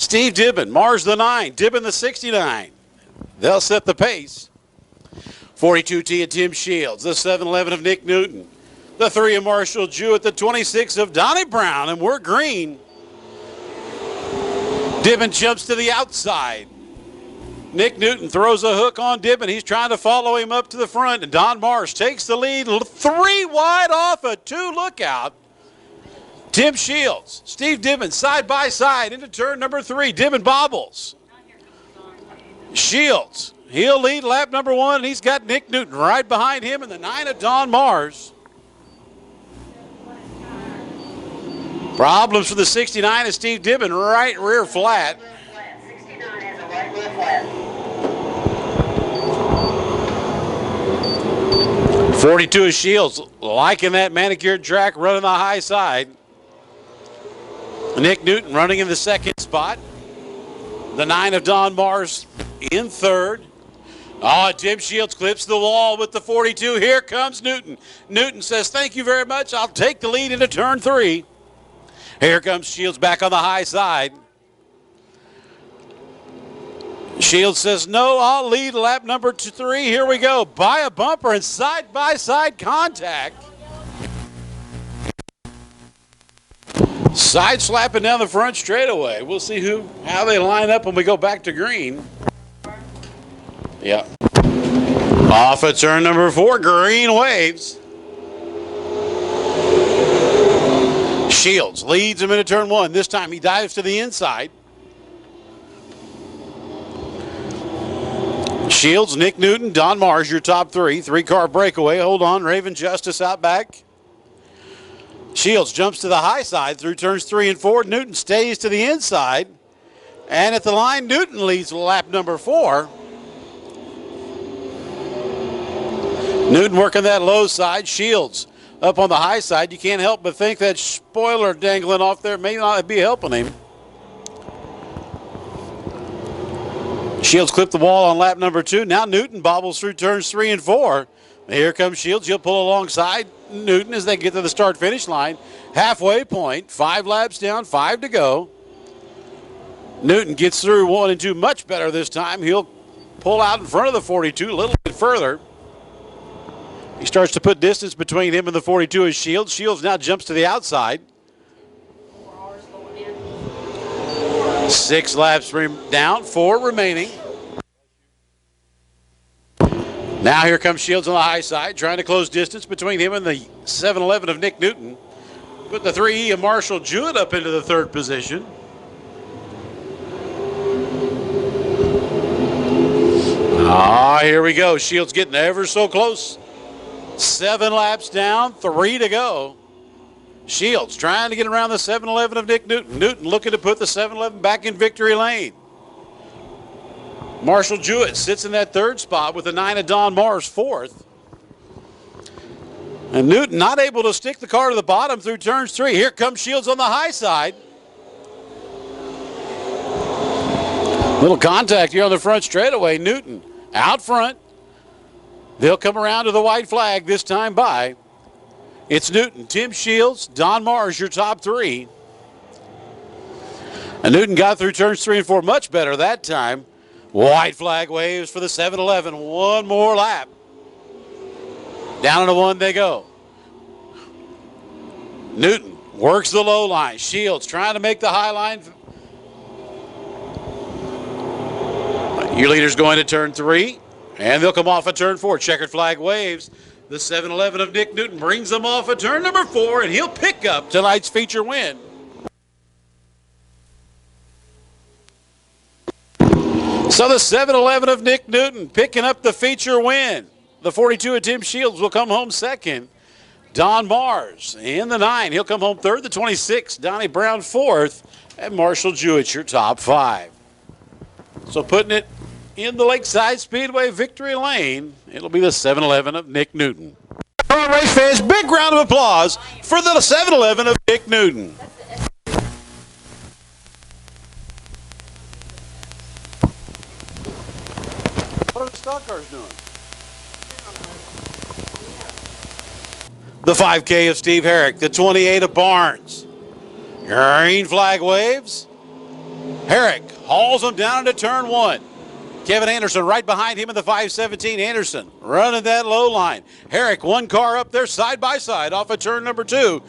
Steve Dibbin, Mars the 9, Dibbin the 69. They'll set the pace. 42T of Tim Shields, the 711 of Nick Newton, the 3 of Marshall Jewett, the 26 of Donnie Brown, and we're green. Dibbin jumps to the outside. Nick Newton throws a hook on Dibbin. He's trying to follow him up to the front, and Don Marsh takes the lead. 3 wide off a 2 lookout. Tim Shields, Steve Dibbin side by side into turn number 3. Dibbin bobbles. Shields, he'll lead lap number 1, and he's got Nick Newton right behind him in the 9 of Don Mars. Problems for the 69 is Steve Dibbin, right rear flat. 69 has a right rear flat. 42 is Shields, liking that manicured track, running the high side. Nick Newton running in the 2nd spot. The 9 of Don Mars in 3rd. Oh, Tim Shields clips the wall with the 42. Here comes Newton. Newton says, thank you very much. I'll take the lead into turn 3. Here comes Shields back on the high side. Shields says, no, I'll lead lap number 3. Here we go. By a bumper and side-by-side contact. Side slapping down the front straightaway. We'll see how they line up when we go back to green. Yeah. Off at turn number 4, green waves. Shields leads him into turn 1. This time he dives to the inside. Shields, Nick Newton, Don Mars, your top 3. 3-car breakaway. Hold on, Raven Justice out back. Shields jumps to the high side through turns 3 and 4. Newton stays to the inside. And at the line, Newton leads lap number 4. Newton working that low side. Shields up on the high side. You can't help but think that spoiler dangling off there may not be helping him. Shields clipped the wall on lap number 2. Now Newton bobbles through turns 3 and 4. Here comes Shields. He'll pull alongside Newton as they get to the start-finish line. Halfway point, 5 laps down, 5 to go. Newton gets through 1 and 2 much better this time. He'll pull out in front of the 42 a little bit further. He starts to put distance between him and the 42 as Shields. Shields now jumps to the outside. 6 laps down, 4 remaining. Now here comes Shields on the high side, trying to close distance between him and the 711 of Nick Newton. Put the 3E of Marshall Jewett up into the 3rd position. Here we go. Shields getting ever so close. 7 laps down, 3 to go. Shields trying to get around the 711 of Nick Newton. Newton looking to put the 711 back in victory lane. Marshall Jewett sits in that 3rd spot with the 9 of Don Mars 4th. And Newton not able to stick the car to the bottom through turns 3. Here comes Shields on the high side. Little contact here on the front straightaway. Newton out front. They'll come around to the white flag this time by. It's Newton, Tim Shields, Don Mars, your top 3. And Newton got through turns 3 and 4 much better that time. White flag waves for the 711. 1 more lap. Down into 1 they go. Newton works the low line. Shields trying to make the high line. Your leader's going to turn 3. And they'll come off at turn 4. Checkered flag waves. The 711 of Nick Newton brings them off at turn number 4, and he'll pick up tonight's feature win. So the 711 of Nick Newton picking up the feature win. The 42 of Tim Shields will come home 2nd. Don Mars in the 9. He'll come home 3rd. The 26, Donnie Brown 4th. And Marshall Jewett, your top 5. So putting it in the Lakeside Speedway victory lane, it'll be the 711 of Nick Newton. All right, race fans, big round of applause for the 711 of Nick Newton. What are the stock cars doing? The 5K of Steve Herrick, the 28 of Barnes. Green flag waves. Herrick hauls him down into turn one. Kevin Anderson right behind him in the 517. Anderson running that low line. Herrick, one car up there side by side off of turn number 2.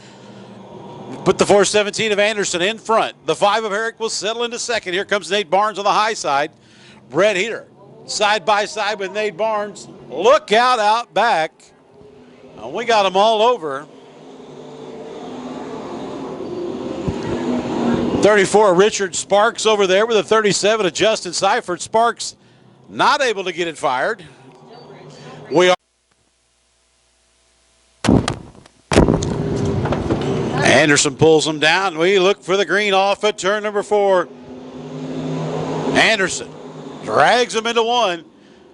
Put the 417 of Anderson in front. The 5 of Herrick will settle into second. Here comes Nate Barnes on the high side. Brett Heater side by side with Nate Barnes. Look out back. We got them all over. 34 Richard Sparks over there with a 37 of Justin Seifert. Sparks not able to get it fired. We are. Anderson pulls him down. We look for the green off at turn number 4. Anderson drags him into one.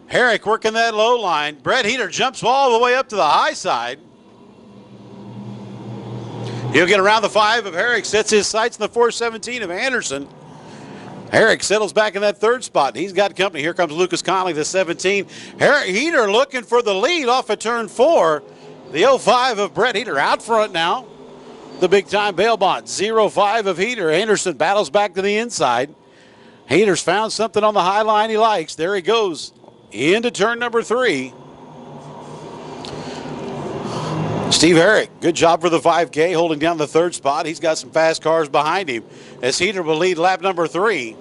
Herrick working that low line. Brett Heater jumps all the way up to the high side. He'll get around the 5 of Herrick, sets his sights in the 417 of Anderson. Herrick settles back in that third spot. He's got company. Here comes Lucas Conley, the 17. Herrick Heater looking for the lead off of turn 4. The 05 of Brett Heater out front now. The big time bail bond. 05 of Heater. Anderson battles back to the inside. Heater's found something on the high line he likes. There he goes into turn number 3. Steve Herrick, good job for the 5K, holding down the third spot. He's got some fast cars behind him as Heater will lead lap number 3.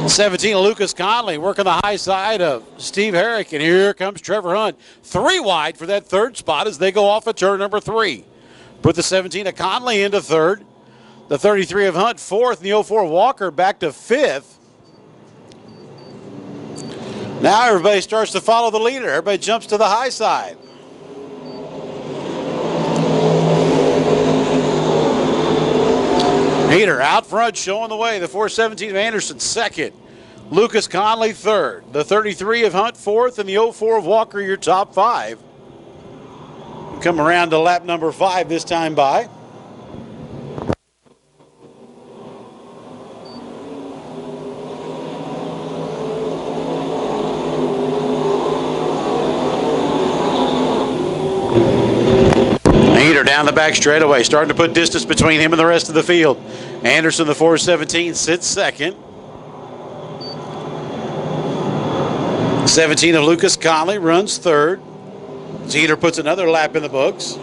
17, Lucas Conley working the high side of Steve Herrick, and here comes Trevor Hunt. 3 wide for that third spot as they go off of turn number 3. Put the 17 of Conley into third. The 33 of Hunt fourth, and the 04 Walker back to 5th. Now everybody starts to follow the leader. Everybody jumps to the high side. Heater out front showing the way. The 417 of Anderson second. Lucas Conley third. The 33 of Hunt fourth, and the 04 of Walker your top 5. Come around to lap number 5 this time by. Heater down the back straightaway, starting to put distance between him and the rest of the field. Anderson, the 417, sits second. 17 of Lucas Conley runs third. Heater puts another lap in the books.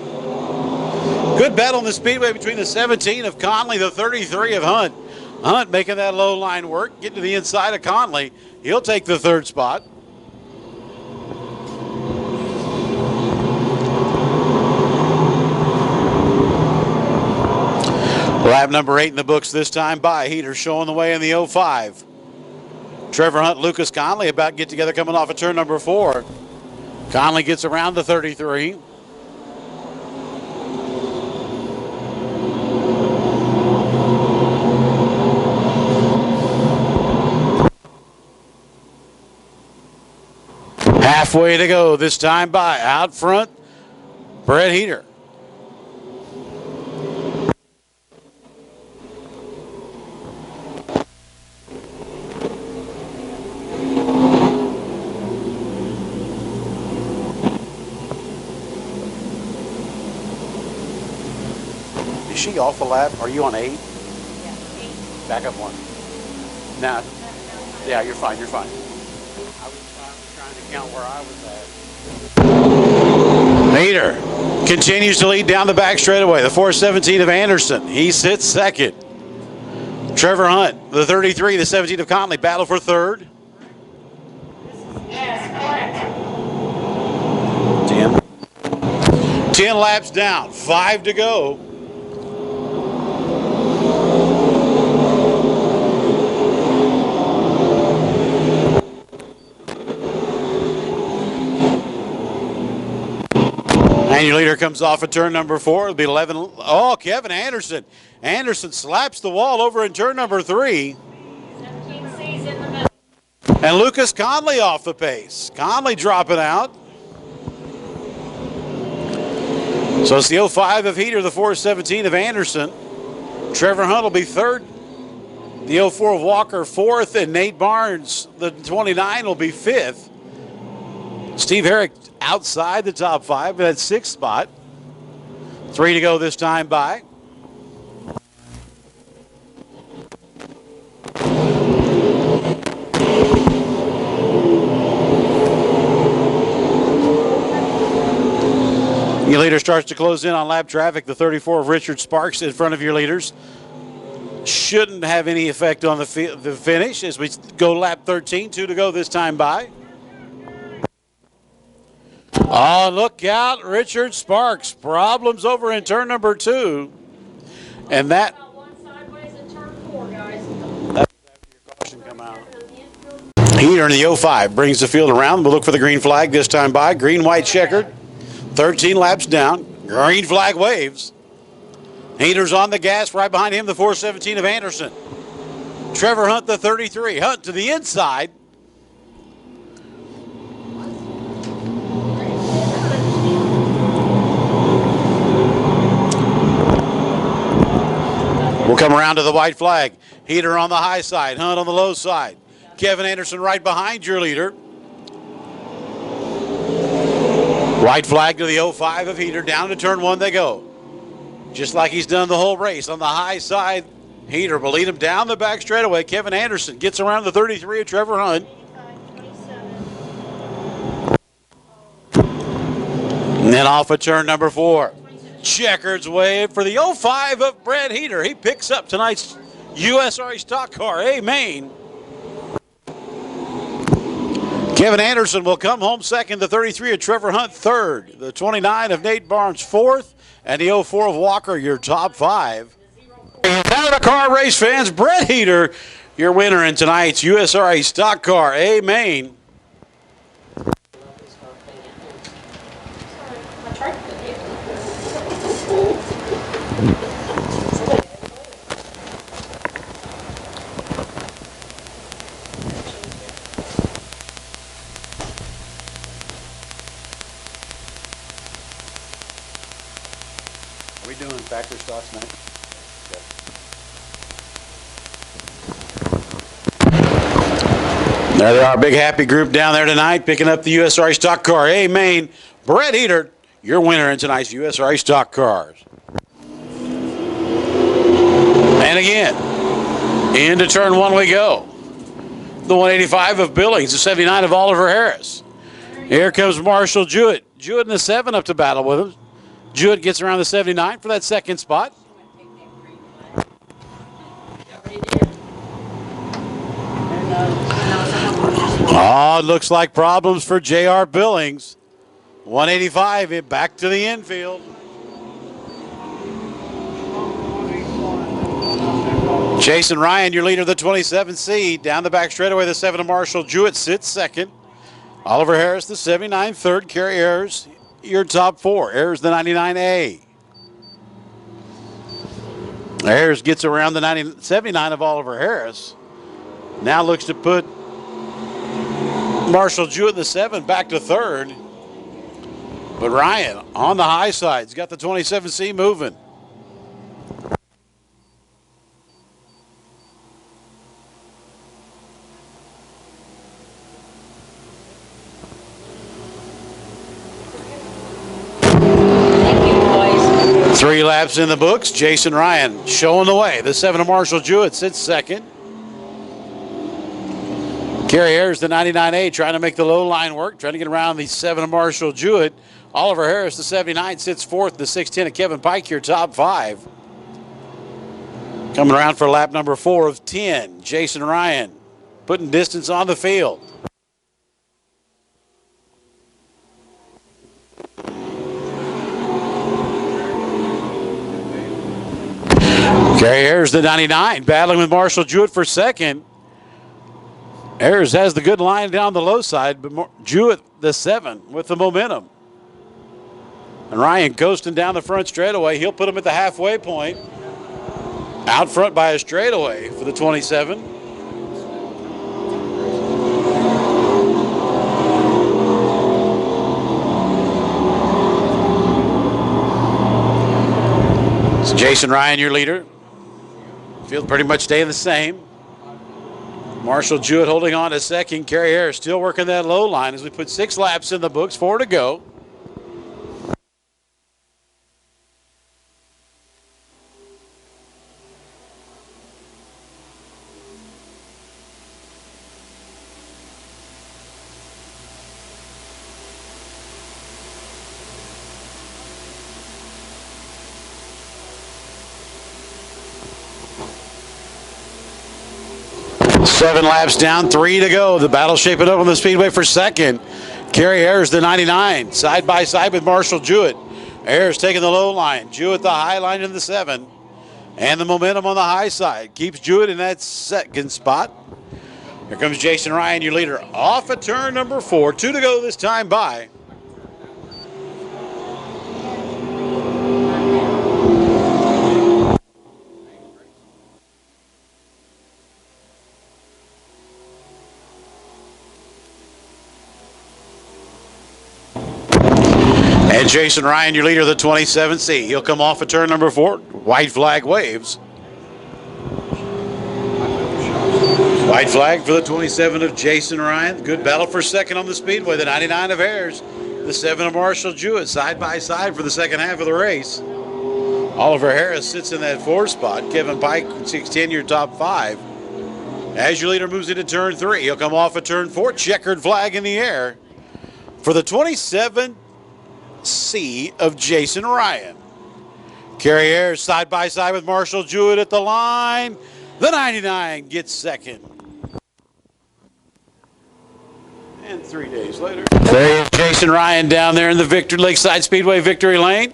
Good battle in the Speedway between the 17 of Conley, the 33 of Hunt. Hunt making that low line work, getting to the inside of Conley. He'll take the third spot. Lap number 8 in the books this time by. Heater showing the way in the 05. Trevor Hunt, Lucas Conley about to get together coming off of turn number 4. Conley gets around the 33. Halfway to go this time by. Out front, Brett Heater. Is she off the lap? Are you on 8? Yeah, 8. Back up 1. Now, yeah, you're fine, you're fine. I was trying to count where I was at. Heater continues to lead down the back straightaway. The 417 of Anderson. He sits second. Trevor Hunt, the 33, the 17 of Conley, battle for third. Yes, correct. 10 laps down, 5 to go. And your leader comes off at turn number 4. It'll be 11. Oh, Kevin Anderson. Anderson slaps the wall over in turn number 3. 17C's in the middle. And Lucas Conley off the pace. Conley dropping out. So it's the 05 of Heater, the 417 of Anderson. Trevor Hunt will be third. The 04 of Walker fourth, and Nate Barnes, the 29, will be 5th. Steve Herrick outside the top 5, but at 6th spot. 3 to go this time by. leader starts to close in on lap traffic. The 34 of Richard Sparks in front of your leaders. Shouldn't have any effect on the finish as we go lap 13. 2 to go this time by. Oh, look out, Richard Sparks. Problems over in turn number 2. And that... Come out. Heater in the 05 brings the field around. We'll look for the green flag this time by. Green, white checkered. 13 laps down. Green flag waves. Heater's on the gas. Right behind him, the 417 of Anderson. Trevor Hunt, the 33. Hunt to the inside. We'll come around to the white flag. Heater on the high side. Hunt on the low side. Kevin Anderson right behind your leader. White flag to the 05 of Heater. Down to turn 1 they go. Just like he's done the whole race. On the high side, Heater will lead him down the back straightaway. Kevin Anderson gets around the 33 of Trevor Hunt. And then off of turn number 4. Checkered's wave for the 05 of Brad Heater. He picks up tonight's USRA stock car, Maine. Kevin Anderson will come home second. The 33 of Trevor Hunt third. The 29 of Nate Barnes fourth. And the 04 of Walker, your top 5. Now the car race fans, Brett Heater, your winner in tonight's USRA stock car, Maine. Are we doing factory stocks now? Okay. There they are, big happy group down there tonight, picking up the USRA stock car. Maine, Brett Heater, your winner in tonight's USRA stock cars. And again, into turn 1 we go. The 185 of Billings, the 79 of Oliver Harris. Here comes Marshall Jewett. Jewett in the 7 up to battle with him. Jewett gets around the 79 for that second spot. Oh, it looks like problems for J.R. Billings. 185 back to the infield. Jason Ryan, your leader of the 27C. Down the back straightaway, the 7 of Marshall Jewett sits second. Oliver Harris, the 79 third. Kerry Ayers, your top 4. Ayers, the 99A. Ayers gets around the 79 of Oliver Harris. Now looks to put Marshall Jewett, the 7, back to third. But Ryan on the high side. He's got the 27C moving. Three laps in the books. Jason Ryan showing the way. The 7 of Marshall Jewett sits second. Kerry Ayers, the 99A, trying to make the low line work, trying to get around the 7 of Marshall Jewett. Oliver Harris, the 79, sits fourth. The 610 of Kevin Pike, your top 5. Coming around for lap number 4 of 10. Jason Ryan putting distance on the field. Kerry Ayers, the 99, battling with Marshall Jewett for second. Ayers has the good line down the low side, but Jewett, the 7, with the momentum. And Ryan coasting down the front straightaway. He'll put him at the halfway point. Out front by a straightaway for the 27. So Jason Ryan, your leader. Field pretty much staying the same. Marshall Jewett holding on to second. Kerry Harris still working that low line as we put 6 laps in the books, 4 to go. 7 laps down, 3 to go. The battle shaping up on the Speedway for second. Kerry Ayers, the 99, side by side with Marshall Jewett. Ayers taking the low line, Jewett the high line in the 7. And the momentum on the high side keeps Jewett in that second spot. Here comes Jason Ryan, your leader, off at turn number 4. 2 to go this time by. And Jason Ryan, your leader of the 27C. He'll come off at turn number 4. White flag waves. White flag for the 27 of Jason Ryan. Good battle for second on the Speedway. The 99 of Ayers. The 7 of Marshall Jewett side by side for the second half of the race. Oliver Harris sits in that 4 spot. Kevin Pike, 6'10", your top 5. As your leader moves into turn 3, he'll come off at turn 4. Checkered flag in the air for the 27C of Jason Ryan. Kerry Ayers side by side with Marshall Jewett at the line. The 99 gets second. And 3 days later, there is Jason Ryan down there in the Lakeside Speedway victory lane.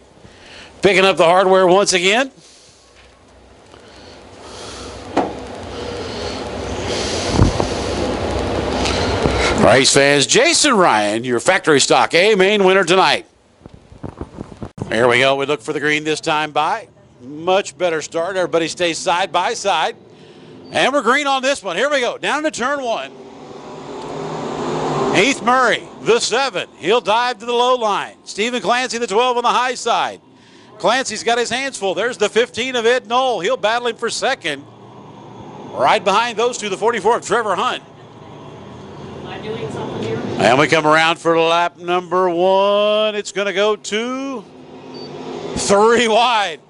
Picking up the hardware once again. Race fans, Jason Ryan, your factory stock A main winner tonight. Here we go. We look for the green this time by. Much better start. Everybody stays side by side. And we're green on this one. Here we go. Down to turn 1. Heath Murray, the 7. He'll dive to the low line. Stephen Clancy, the 12 on the high side. Clancy's got his hands full. There's the 15 of Ed Knoll. He'll battle him for second. Right behind those two, the 44 of Trevor Hunt. Am I doing something here? And we come around for lap number 1. It's going to go 2, 3 wide.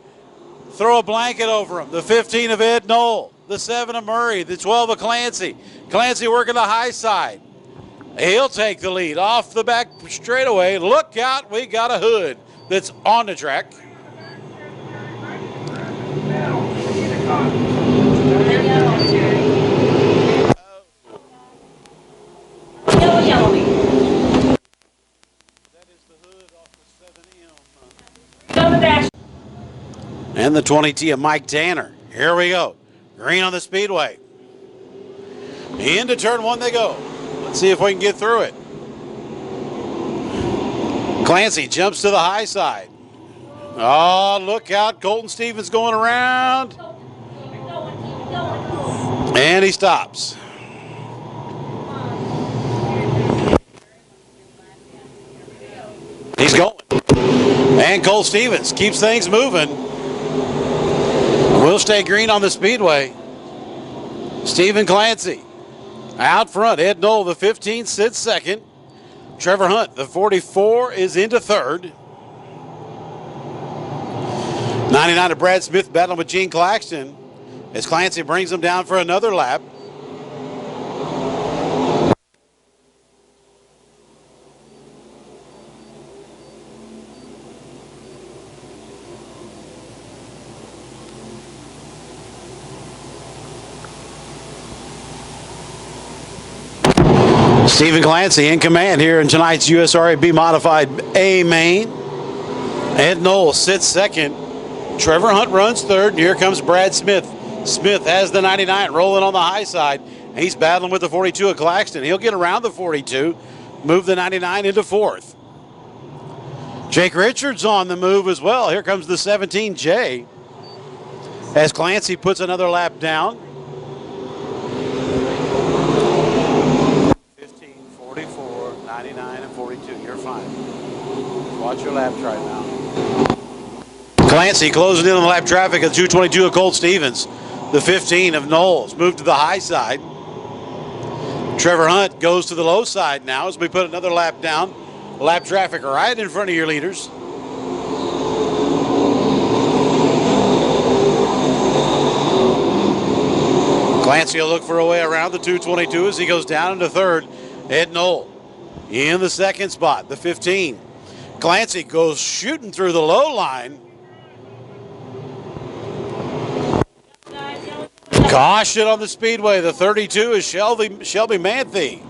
Throw a blanket over him. The 15 of Ed Knoll. The 7 of Murray. The 12 of Clancy. Clancy working the high side. He'll take the lead off the back straightaway. Look out, we got a hood that's on the track. Yellow. That is the hood off the 7M. Go to the dash. And the 20T of Mike Tanner. Here we go. Green on the Speedway. Into turn 1 they go. Let's see if we can get through it. Clancy jumps to the high side. Oh, look out. Colton Stevens going around. And he stops. He's going. And Cole Stevens keeps things moving. We'll stay green on the Speedway. Stephen Clancy out front. Ed Knoll, the 15, sits second. Trevor Hunt, the 44, is into third. 99 of Brad Smith battling with Gene Claxton as Clancy brings him down for another lap. Stephen Clancy in command here in tonight's USRA B Modified A main. Ed Knoll sits second. Trevor Hunt runs third. And here comes Brad Smith. Smith has the 99 rolling on the high side. He's battling with the 42 of Claxton. He'll get around the 42, move the 99 into fourth. Jake Richards on the move as well. Here comes the 17J as Clancy puts another lap down. 15, 44, 99, and 42. You're fine. Watch your laps right now. Clancy closing in on the lap traffic of 222 of Colt Stevens. The 15 of Knowles moved to the high side. Trevor Hunt goes to the low side now as we put another lap down. Lap traffic right in front of your leaders. Clancy will look for a way around the 222 as he goes down into third. Ed Knoll in the second spot, the 15. Clancy goes shooting through the low line. Caution on the Speedway. The 32 is Shelby Manthe.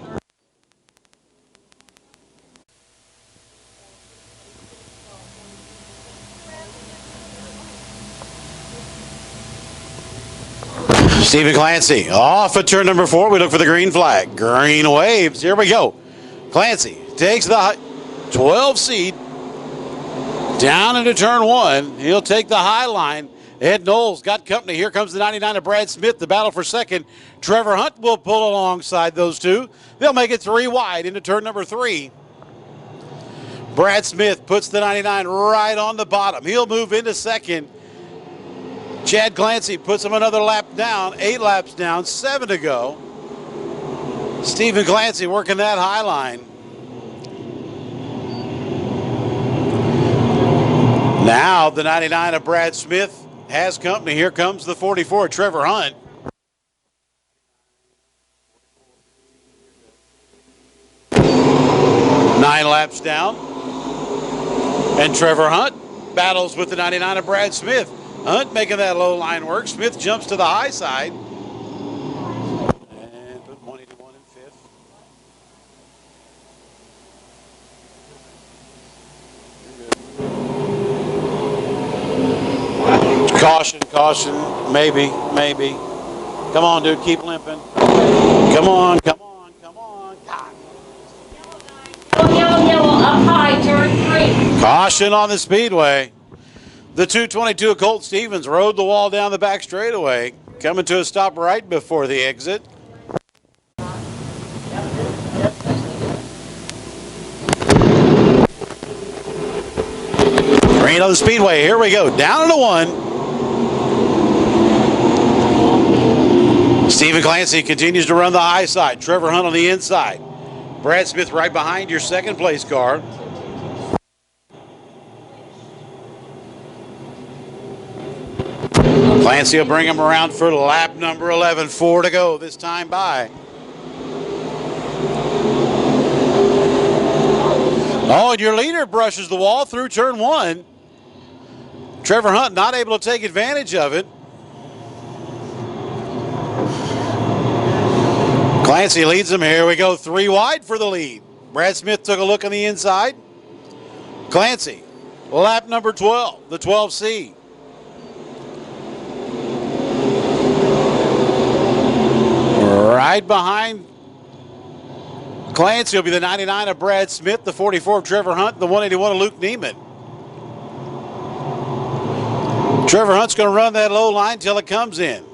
Stephen Clancy off at turn number 4. We look for the green flag. Green waves. Here we go. Clancy takes the 12 seed down into turn 1. He'll take the high line. Ed Knowles got company. Here comes the 99 of Brad Smith. The battle for second. Trevor Hunt will pull alongside those two. They'll make it 3 wide into turn number 3. Brad Smith puts the 99 right on the bottom. He'll move into second. Chad Clancy puts him another lap down. 8 laps down. 7 to go. Stephen Clancy working that high line. Now the 99 of Brad Smith has company. Here comes the 44, Trevor Hunt. Nine laps down. And Trevor Hunt battles with the 99 of Brad Smith. Hunt making that low line work. Smith jumps to the high side. And put 181 in fifth. Caution, caution, maybe. Come on, dude, keep limping. Come on. God. Yellow, up high, turn 3. Caution on the Speedway. The 222 of Colt Stevens rode the wall down the back straightaway, coming to a stop right before the exit. Green on the Speedway. Here we go. Down into 1. Stephen Clancy continues to run the high side. Trevor Hunt on the inside. Brad Smith right behind your second place car. Clancy will bring him around for lap number 11. 4 to go this time by. Oh, and your leader brushes the wall through turn 1. Trevor Hunt not able to take advantage of it. Clancy leads him. Here we go. 3 wide for the lead. Brad Smith took a look on the inside. Clancy, lap number 12, the 12C. Right behind Clancy will be the 99 of Brad Smith, the 44 of Trevor Hunt, the 181 of Luke Neiman. Trevor Hunt's going to run that low line till it comes in.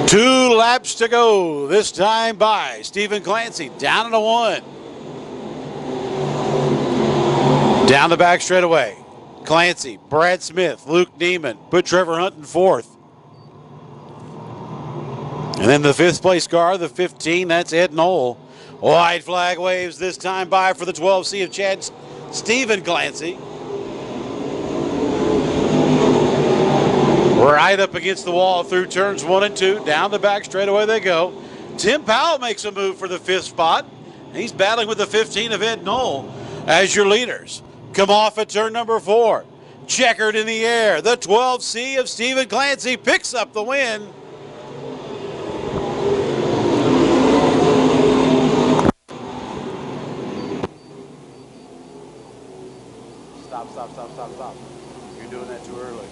2 laps to go this time by. Stephen Clancy down into 1. Down the back straightaway. Clancy, Brad Smith, Luke Neiman put Trevor Hunt in 4th. And then the 5th place car, the 15, that's Ed Knoll. White flag waves this time by for the 12C of Stephen Clancy. Right up against the wall through turns 1 and 2. Down the back straightaway they go. Tim Powell makes a move for the 5th spot. He's battling with the 15 of Ed Knoll as your leaders. Come off at turn number 4. Checkered in the air. The 12C of Stephen Clancy picks up the win. Stop. You're doing that too early.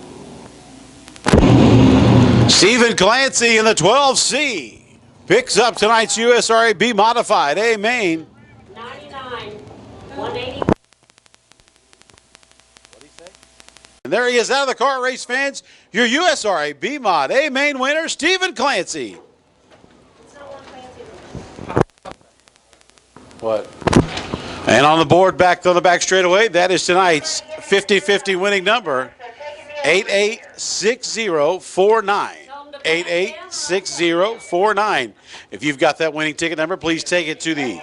Stephen Clancy in the 12C picks up tonight's USRA B Modified A main. 99, 180. What'd he say? And there he is out of the car, race fans. Your USRA B Mod A main winner, Stephen Clancy. What? And on the board back on the back straightaway, that is tonight's 50-50 winning number, 886049. 886049. If you've got that winning ticket number, please take it to the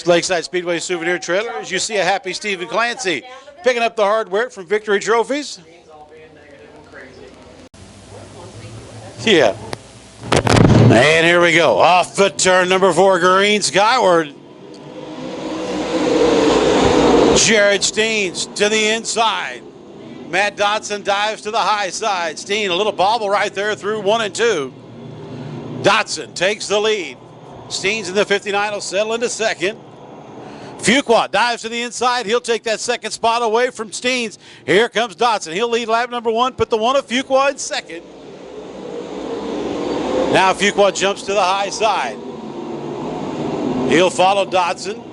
Lakeside Speedway souvenir trailer as you see a happy Stephen Clancy picking up the hardware from Victory Trophies. Yeah. And here we go. Off the turn number 4, green skyward. Jared Steens to the inside. Matt Dotson dives to the high side. Steen, a little bobble right there through 1 and 2. Dotson takes the lead. Steen's in the 59 will settle into second. Fuqua dives to the inside. He'll take that second spot away from Steens. Here comes Dotson. He'll lead lap number 1, put the one of Fuqua in second. Now Fuqua jumps to the high side. He'll follow Dotson.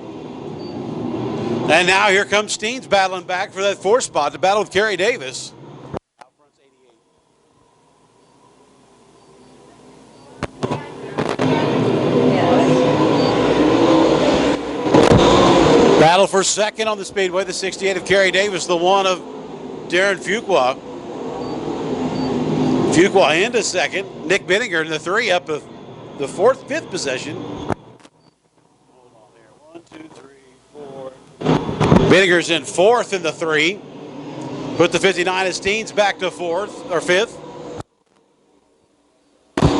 And now here comes Steens battling back for that 4th spot to battle with Kerry Davis. Out front's 88. Battle for second on the Speedway, the 68 of Kerry Davis, the 1 of Darren Fuqua. Fuqua into second. Nick Benninger in the 3 up of the 4th, 5th possession. Hold on there. 1, 2, 3, 4. Benninger's in 4th in the 3. Put the 59 of Steens back to 4th or 5th.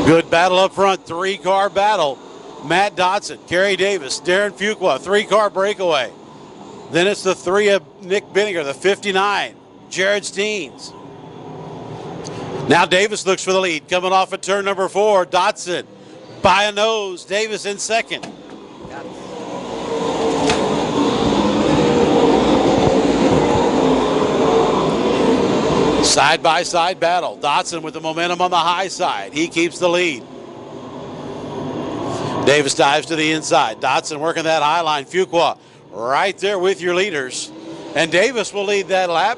Good battle up front. 3-car battle. Matt Dotson, Kerry Davis, Darren Fuqua, 3-car breakaway. Then it's the 3 of Nick Benninger, the 59, Jared Steens. Now Davis looks for the lead. Coming off at turn number 4, Dotson by a nose. Davis in second. Side-by-side battle. Dotson with the momentum on the high side. He keeps the lead. Davis dives to the inside. Dotson working that high line. Fuqua right there with your leaders. And Davis will lead that lap.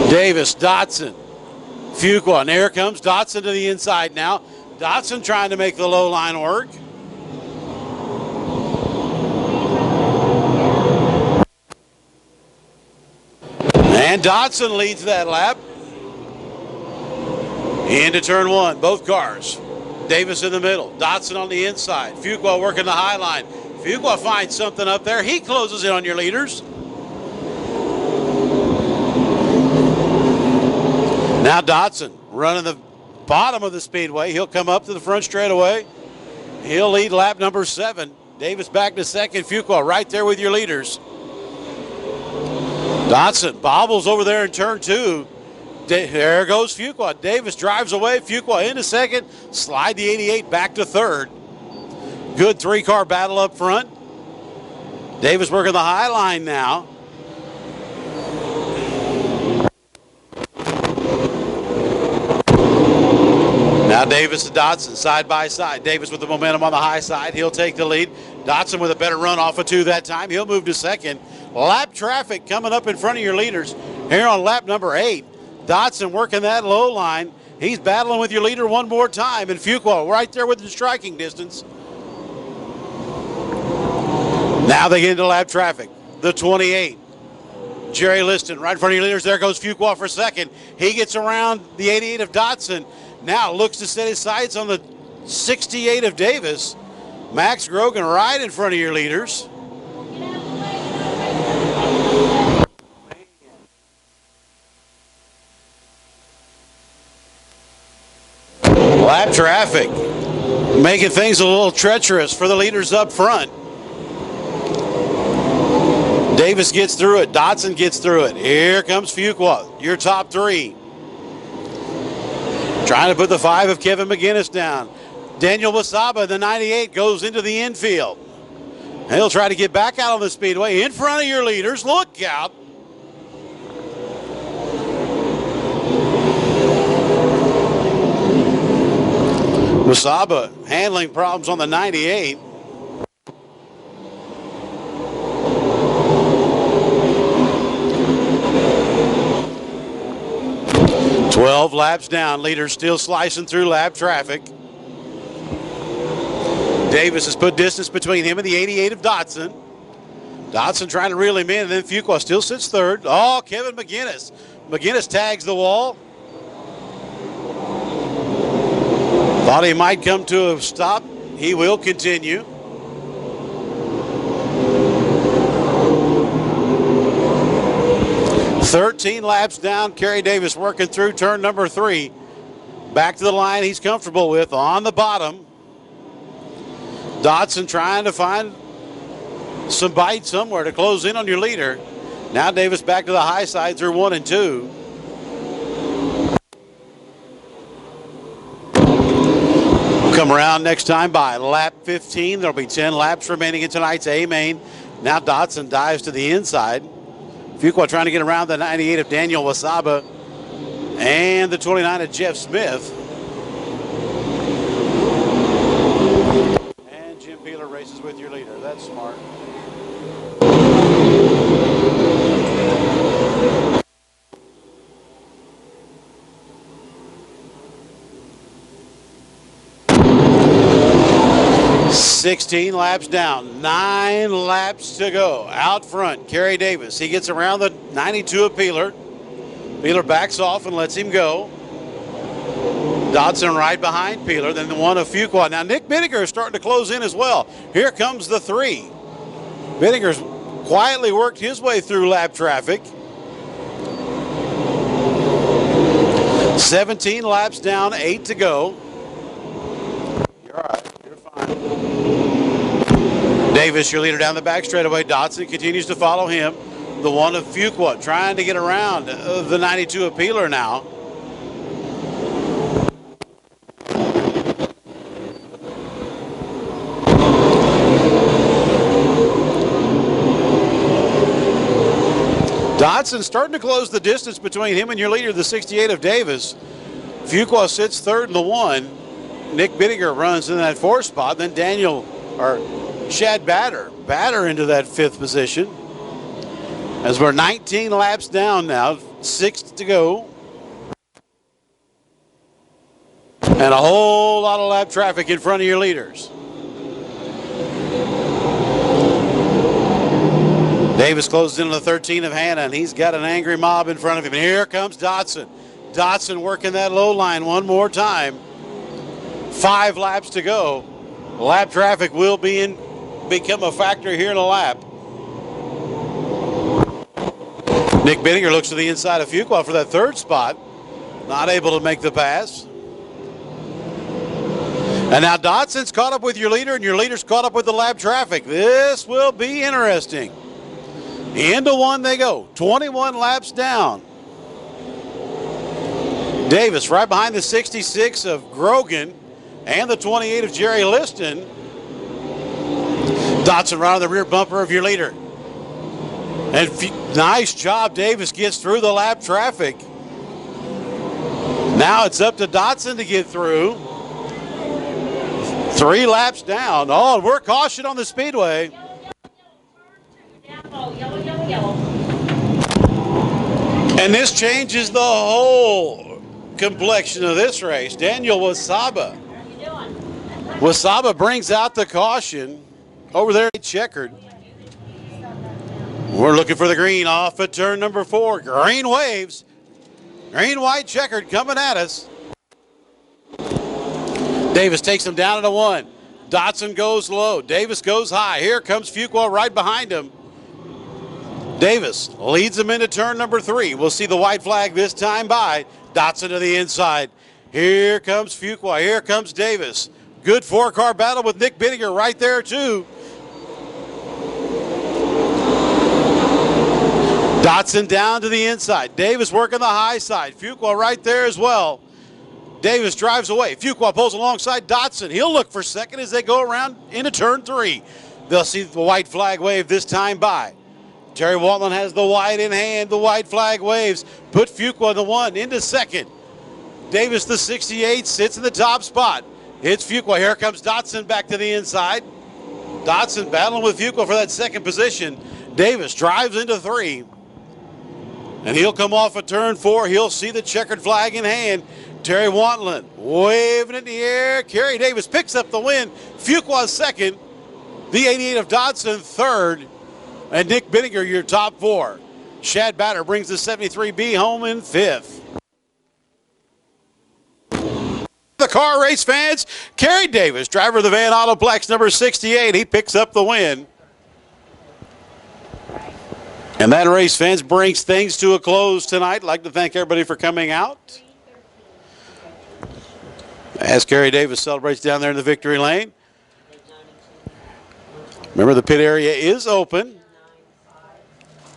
Davis, Dotson, Fuqua. And here comes Dotson to the inside now. Dotson trying to make the low line work. And Dotson leads that lap. Into turn 1, both cars. Davis in the middle, Dotson on the inside. Fuqua working the high line. Fuqua finds something up there. He closes in on your leaders. Now Dotson running the bottom of the Speedway. He'll come up to the front straightaway. He'll lead lap number 7. Davis back to second. Fuqua right there with your leaders. Dotson bobbles over there in turn 2. There goes Fuqua. Davis drives away. Fuqua into second. Slide the 88 back to third. Good 3-car battle up front. Davis working the high line now. Now Davis and Dotson side by side. Davis with the momentum on the high side. He'll take the lead. Dotson with a better run off of 2 that time. He'll move to second. Lap traffic coming up in front of your leaders here on lap number 8. Dotson working that low line. He's battling with your leader one more time. And Fuqua right there within striking distance. Now they get into lap traffic. The 28. Jerry Liston right in front of your leaders. There goes Fuqua for second. He gets around the 88 of Dotson. Now looks to set his sights on the 68 of Davis. Max Grogan right in front of your leaders. Lap traffic making things a little treacherous for the leaders up front. Davis gets through it. Dotson gets through it. Here comes Fuqua, your top 3. Trying to put the 5 of Kevin McGinnis down. Daniel Wasaba, the 98, goes into the infield. He'll try to get back out on the Speedway in front of your leaders. Look out. Wasaba handling problems on the 98. Twelve laps down. Leaders still slicing through lap traffic. Davis has put distance between him and the 88 of Dotson. Dotson trying to reel him in, and then Fuqua still sits third. Oh, Kevin McGinnis. McGinnis tags the wall. Thought he might come to a stop. He will continue. "13 laps down." Kerry Davis working through turn number 3. Back to the line he's comfortable with on the bottom. Dotson trying to find some bite somewhere to close in on your leader. Now Davis back to the high side through 1 and 2. We'll come around next time by lap 15. There'll be 10 laps remaining in tonight's A main. Now Dotson dives to the inside. Fuqua trying to get around the 98 of Daniel Wasaba and the 29 of Jeff Smith. And Jim Peeler races with your leader. That's smart. $16 laps down, 9 laps to go. Out front, Kerry Davis. He gets around the 92 of Peeler. Peeler backs off and lets him go. Dotson right behind Peeler, then the 1 of Fuqua. Now Nick Bittinger is starting to close in as well. Here comes the 3. Bittinger's quietly worked his way through lap traffic. 17 laps down, 8 to go. You're all right. You're fine. Davis, your leader down the back straightaway. Dotson continues to follow him. The 1 of Fuqua trying to get around the 92 of Peeler now. Dotson starting to close the distance between him and your leader, the 68 of Davis. Fuqua sits third in the 1. Nick Bittinger runs in that 4th spot. Then Shad Batter into that 5th position. As we're 19 laps down now, 6 to go. And a whole lot of lap traffic in front of your leaders. Davis closes into the 13 of Hannah, and he's got an angry mob in front of him. And here comes Dotson. Dotson working that low line one more time. 5 laps to go. Lap traffic will become a factor here in a lap. Nick Bittinger looks to the inside of Fuqua for that 3rd spot. Not able to make the pass. And now Dotson's caught up with your leader, and your leader's caught up with the lap traffic. This will be interesting. Into 1 they go. 21 laps down. Davis right behind the 66 of Grogan and the 28 of Jerry Liston. Dotson right on the rear bumper of your leader. And nice job. Davis gets through the lap traffic. Now it's up to Dotson to get through. 3 laps down. Oh, and we're caution on the Speedway. And this changes the whole complexion of this race. Daniel Wasaba. Wasaba brings out the caution over there, checkered. We're looking for the green off at turn number 4. Green waves. Green, white, checkered coming at us. Davis takes him down into 1. Dotson goes low. Davis goes high. Here comes Fuqua right behind him. Davis leads him into turn number 3. We'll see the white flag this time by Dotson to the inside. Here comes Fuqua. Here comes Davis. Good 4-car battle with Nick Bittinger right there too. Dotson down to the inside. Davis working the high side. Fuqua right there as well. Davis drives away. Fuqua pulls alongside Dotson. He'll look for second as they go around into turn 3. They'll see the white flag wave this time by. Terry Waltland has the white in hand. The white flag waves. Put Fuqua the 1 into second. Davis, the 68, sits in the top spot. It's Fuqua. Here comes Dotson back to the inside. Dotson battling with Fuqua for that 2nd position. Davis drives into 3. And he'll come off of turn 4. He'll see the checkered flag in hand. Terry Wantland waving in the air. Kerry Davis picks up the win. Fuqua 2nd. The 88 of Dotson 3rd. And Nick Bittinger, your top 4. Shad Batter brings the 73B home in 5th. The car race fans, Kerry Davis, driver of the Van Autoplex number 68. He picks up the win. And that, race fans, brings things to a close tonight. I'd like to thank everybody for coming out. As Kerry Davis celebrates down there in the victory lane. Remember, the pit area is open.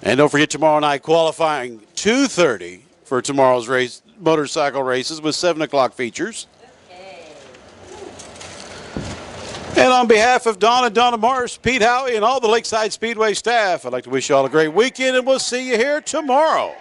And don't forget, tomorrow night qualifying 2:30 for tomorrow's race, motorcycle races with 7 o'clock features. And on behalf of Don and Donna Morris, Pete Howie, and all the Lakeside Speedway staff, I'd like to wish you all a great weekend, and we'll see you here tomorrow.